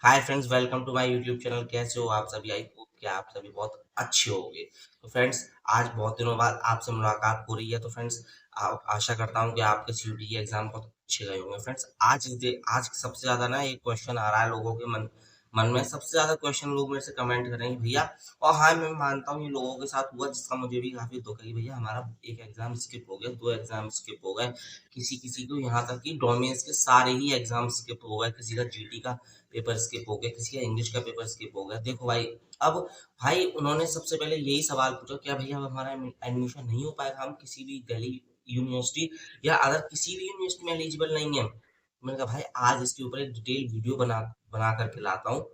Hi friends, welcome to my YouTube channel. कैसे हो आप सभी? आई होप कि आप सभी बहुत अच्छे होंगे। तो फ्रेंड्स, आज बहुत दिनों बाद आपसे मुलाकात हो रही है। तो फ्रेंड्स, आशा करता हूँ कि आपके सीयूटी के एग्जाम बहुत अच्छे गए होंगे। फ्रेंड्स, आज सबसे ज्यादा ना एक क्वेश्चन आ रहा है लोगों के मन मन में। सबसे ज्यादा क्वेश्चन लोग मेरे से कमेंट करेंगे भैया। और हाँ, मैं मानता हूँ ये लोगों के साथ हुआ, जिसका मुझे भी काफी दुख है कि भैया हमारा एक एग्जाम स्किप हो गया, 2 एग्जाम स्किप हो गए। किसी किसी को यहाँ तक कि डोमेन्स के सारे ही एग्जाम स्किप हो गए। किसी का जीटी का पेपर स्किप हो गया, किसी का इंग्लिश का पेपर स्किप हो गया। देखो भाई, अब भाई उन्होंने सबसे पहले यही सवाल पूछा, क्या भैया अब हमारा एडमिशन नहीं हो पाएगा, हम किसी भी दिल्ली यूनिवर्सिटी या अदर किसी भी यूनिवर्सिटी में एलिजिबल नहीं है? मैंने कहा भाई, आज इसके ऊपर एक डिटेल वीडियो बना बना करके लाता हूँ।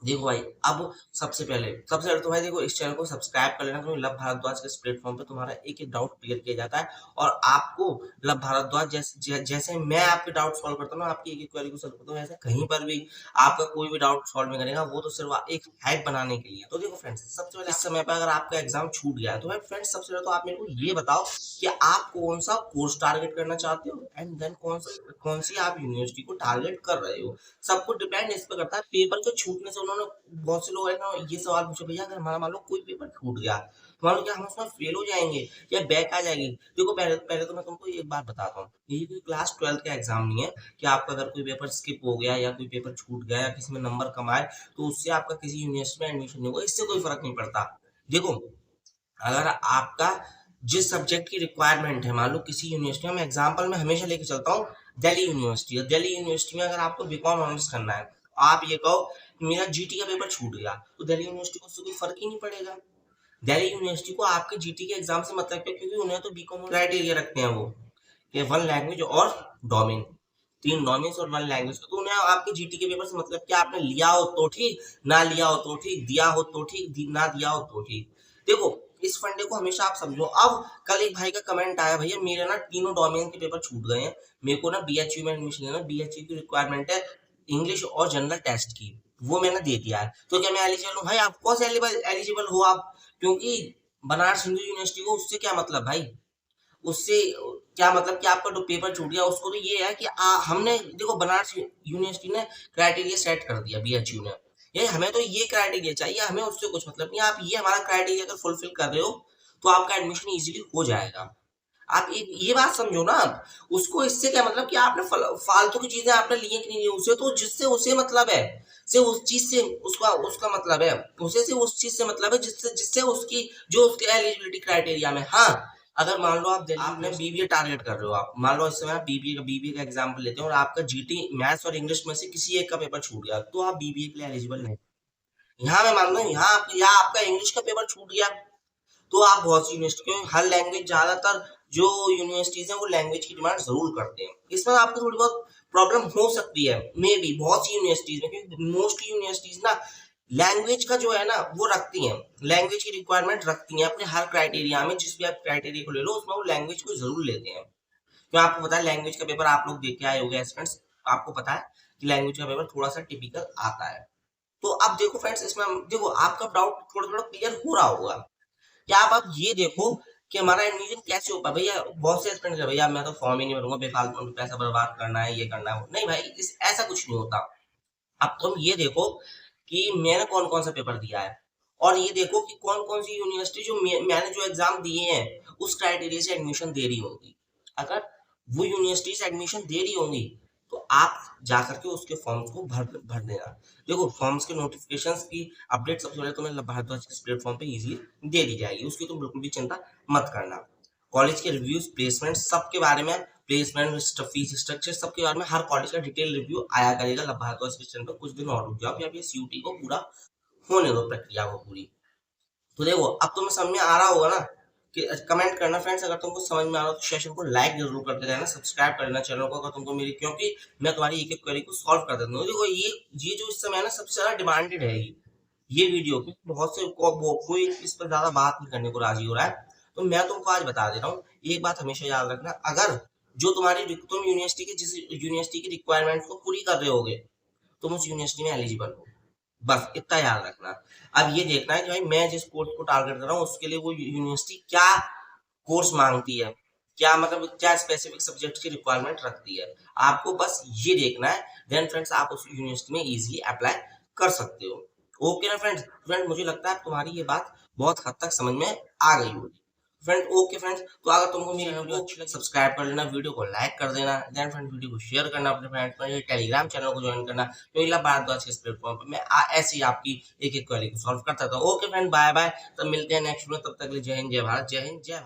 देखो भाई, अब सबसे पहले तो भाई देखो, इस चैनल को सब्सक्राइब कर लेना, क्योंकि लव भारद्वाज के इस प्लेटफॉर्म पे तुम्हारा एक एक डाउट क्लियर किया जाता है। और आपको लव भारद्वाज जैसे मैं आपके डाउट सॉल्व करता हूँ ना, आपकी एक एक क्वेरी को सॉल्व करता हूँ, ऐसे कहीं पर भी आपका कोई भी डाउट सॉल्व नहीं करेगा। वो तो सिर्फ एक हाइप बनाने के लिए। तो देखो फ्रेंड्स, सबसे पहले इस समय पर अगर आपका एग्जाम छूट गया है, तो भाई फ्रेंड्स, सबसे पहले तो आप मेरे को ये बताओ कि आप कौन सा कोर्स टारगेट करना चाहते हो, एंड देन कौन सी आप यूनिवर्सिटी को टारगेट कर रहे हो। सब कुछ डिपेंड इस पे करता है। पेपर के छूटने से उन्होंने बहुत से लोग है ना ये सवाल पूछे, भैया अगर हमारा मान लो कोई पेपर छूट गया, तो मान लो क्या हम उसमें फेल हो जाएंगे या बैक आ जाएगी? देखो, पहले पहले तो मैं तुमको एक बात बताता हूँ, ये कोई क्लास 12 का एग्जाम नहीं है कि आपका अगर कोई पेपर स्किप हो गया या कोई पेपर छूट गया या किसी में नंबर कम आए तो उससे आपका किसी यूनिवर्सिटी में एडमिशन नहीं होगा। इससे कोई फर्क नहीं पड़ता। देखो, अगर आपका जिस सब्जेक्ट की रिक्वायरमेंट है, मान लो किसी यूनिवर्सिटी में, मैं एग्जांपल में हमेशा लेके चलता हूँ दिल्ली यूनिवर्सिटी। और दिल्ली यूनिवर्सिटी में अगर आपको बीकॉम ऑनर्स करना है, आप ये कहो कि मेरा जीटी का पेपर छूट गया, तो दिल्ली यूनिवर्सिटी को उससे कोई फर्क ही नहीं पड़ेगा। दिल्ली यूनिवर्सिटी को आपके जीटी के एग्जाम से मतलब है, क्योंकि उन्हें तो बीकॉम क्राइटेरिया रखते हैं वो, कि वन लैंग्वेज और डोमेन, 3 डोमेन्स और 1 लैंग्वेज। तो उन्हें आपके जीटी के पेपर से मतलब कि आपने लिया हो तो ठीक, ना लिया हो तो ठीक, दिया हो तो ठीक, ना दिया हो तो ठीक। देखो, इस फंडे को हमेशा आप समझो। अब कल एक भाई का कमेंट आया, भैया मेरे ना तीनों डोमेन के पेपर छूट गए हैं, मेरे को ना बीएचयू में एडमिशन लेना, बीएचयू की रिक्वायरमेंट है इंग्लिश और जनरल टेस्ट की, वो मैंने दे दिया है, तो क्या मैं एलिजिबल हूँ? भाई आप कौन से एलिजिबल हो आप? क्योंकि बनारस हिंदू यूनिवर्सिटी को उससे क्या मतलब भाई? उससे क्या मतलब कि आपका जो पेपर छूट गया, उसको तो ये है कि हमने देखो, बनारस यूनिवर्सिटी ने क्राइटेरिया सेट कर दिया, बीएचयू ने, ये हमें तो ये क्राइटेरिया चाहिए, हमें उससे कुछ मतलब नहीं। आप ये हमारा क्राइटेरिया अगर फुलफिल कर रहे हो तो आपका एडमिशन इजीली हो जाएगा। आप ये बात समझो ना। आप उसको इससे क्या मतलब कि आपने फालतू की चीजें आपने ली कि नहीं ली, उसे तो जिससे उसे मतलब है, से उस चीज से उसका उसका मतलब है, उसे से उस चीज से मतलब है जिससे जिससे उसकी जो उसके एलिजिबिलिटी क्राइटेरिया में। हाँ, अगर मान लो आप दिल्ली आपने बीबीए टारगेट कर रहे हो, आप मान लो इस समय आप बीबीए का एग्जाम्पल लेते हैं, और आपका जीटी मैथ्स और इंग्लिश में से किसी एक का पेपर छूट गया, तो आप बीबीए के लिए एलिजिबल नहीं। यहाँ मैं मान लो, यहाँ आपका इंग्लिश का पेपर छूट गया, तो आप बहुत सी यूनिवर्सिटी, क्योंकि हर लैंग्वेज, ज्यादातर जो यूनिवर्सिटीज हैं वो लैंग्वेज की डिमांड जरूर करते हैं। इसमें आपको थोड़ी बहुत प्रॉब्लम हो सकती है, मे बी बहुत सी यूनिवर्सिटीज में, क्योंकि मोस्टली यूनिवर्सिटीज ना लैंग्वेज का जो है ना वो रखती हैं, लैंग्वेज की रिक्वायरमेंट रखती हैं अपने हर क्राइटेरिया में। जिस भी आप क्राइटेरिया को ले लो, उसमें वो लैंग्वेज को जरूर लेते हैं। क्यों? आपको पता है लैंग्वेज का पेपर आप लोग देख के आए होंगे स्टूडेंट्स, आपको पता है कि लैंग्वेज का पेपर थोड़ा सा टिपिकल आता है। तो अब देखो फ्रेंड्स, इसमें देखो आपका डाउट थोड़ा थोड़ा क्लियर हो रहा होगा। क्या आप ये देखो कि हमारा एडमिशन कैसे होगा। भैया बहुत से एस्पिरेंट्स है, भैया मैं तो फॉर्म ही नहीं भरूंगा, बेफालतू में पैसा बर्बाद करना है, ये करना है, वो नहीं भाई, ऐसा कुछ नहीं होता। अब तुम ये देखो कि मैंने कौन कौन सा पेपर दिया है, और ये देखो कि कौन कौन सी यूनिवर्सिटी जो मैंने जो एग्जाम दिए हैं उस क्राइटेरिया से एडमिशन दे रही होंगी। अगर वो यूनिवर्सिटी से एडमिशन दे रही होंगी, तो आप जा करके उसके फॉर्म्स को भर भर देना। देखो, फॉर्म्स के नोटिफिकेशंस की अपडेट सबसे पहले तुम्हें भारद्वाज के प्लेटफॉर्म पे इजीली दे दी जाएगी, उसकी तुम बिल्कुल भी चिंता मत करना। कॉलेज के रिव्यूज, प्लेसमेंट, सबके बारे में, प्लेसमेंट, फीस स्ट्रक्चर, सबके बारे में हर कॉलेज का डिटेल रिव्यू आया करेगा लव भारद्वाज के चैनल पर। कुछ दिन और रुक जाओ, या फिर सीयूटी को पूरा होने दो, प्रक्रिया को पूरी। तो देखो, अब तुम्हें समझ में आ रहा होगा ना, कि कमेंट करना फ्रेंड्स अगर तुमको समझ में आ रहा हो, तो सेशन को लाइक जरूर करते रहना, सब्सक्राइब कर लेना चैनल को अगर तुमको मेरी, क्योंकि मैं तुम्हारी एक एक क्वेरी को सॉल्व कर देता हूँ। देखो, ये जो इस समय है ना, सबसे ज्यादा डिमांडेड है ये वीडियो, क्योंकि बहुत से कोई इस पर ज्यादा बात नहीं करने को राजी हो रहा है। तो मैं तुमको आज बता दे रहा हूँ, एक बात हमेशा याद रखना, अगर जो तुम यूनिवर्सिटी की जिस यूनिवर्सिटी की रिक्वायरमेंट को पूरी कर रहे होगे, तुम उस यूनिवर्सिटी में एलिजिबल हो, बस इतना याद रखना। अब ये देखना है कि भाई मैं जिस कोर्स को टारगेट कर रहा हूँ उसके लिए वो यूनिवर्सिटी क्या कोर्स मांगती है, क्या मतलब क्या स्पेसिफिक सब्जेक्ट की रिक्वायरमेंट रखती है, आपको बस ये देखना है। देन फ्रेंड्स आप उस यूनिवर्सिटी में इजीली अप्लाई कर सकते हो। ओके ना फ्रेंड्स? फ्रेंड मुझे लगता है तुम्हारी ये बात बहुत हद तक समझ में आ गई होगी। फ्रेंड ओके फ्रेंड्स, तो अगर तुमको मेरी वीडियो अच्छी लगी सब्सक्राइब कर लेना, वीडियो को लाइक कर देना, देन फ्रेंड वीडियो को शेयर करना अपने फ्रेंड्स में, टेलीग्राम चैनल को ज्वाइन करना, तो इला भारद्वाज के इस प्लेटफॉर्म पर मैं ऐसे ही आपकी एक एक क्वेरी को सॉल्व करता था। ओके फ्रेंड, बाय बाय, तब मिलते हैं नेक्स्ट में, तब तक के लिए जय हिंद जय भारत, जय हिंद जय भारत।